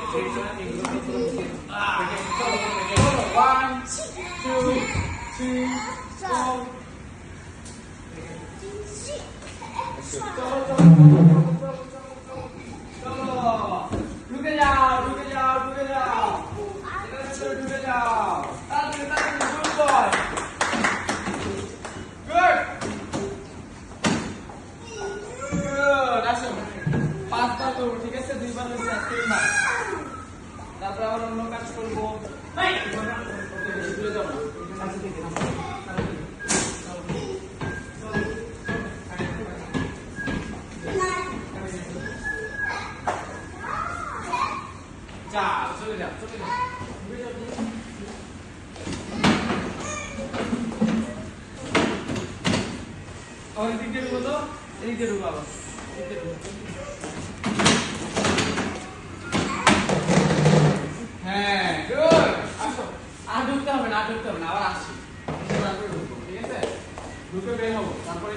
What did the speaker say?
One, two, three, four. चलो रुके जाओ रुके जाओ रुके जाओ इधर से रुके जाओ ताली ताली गुड बॉय गुड गुड আসো পাঁচবার করব ঠিক আছে দুইবার হচ্ছে তিনবার তারপর আবার অন্য কাজ করব ভাই ভুলে যাও না সাথে থেকে না যা চলে যাও চলে যাও और एदिक দিয়ে ঢুকো তো এদিক দিয়ে ঢুকো আবার এদিক দিয়ে ঢুকো হ্যাঁ গুড আসো আর ঢুকতে হবে না আবার আসছি ঠিক আছে ঢুকে বের হবো তারপরে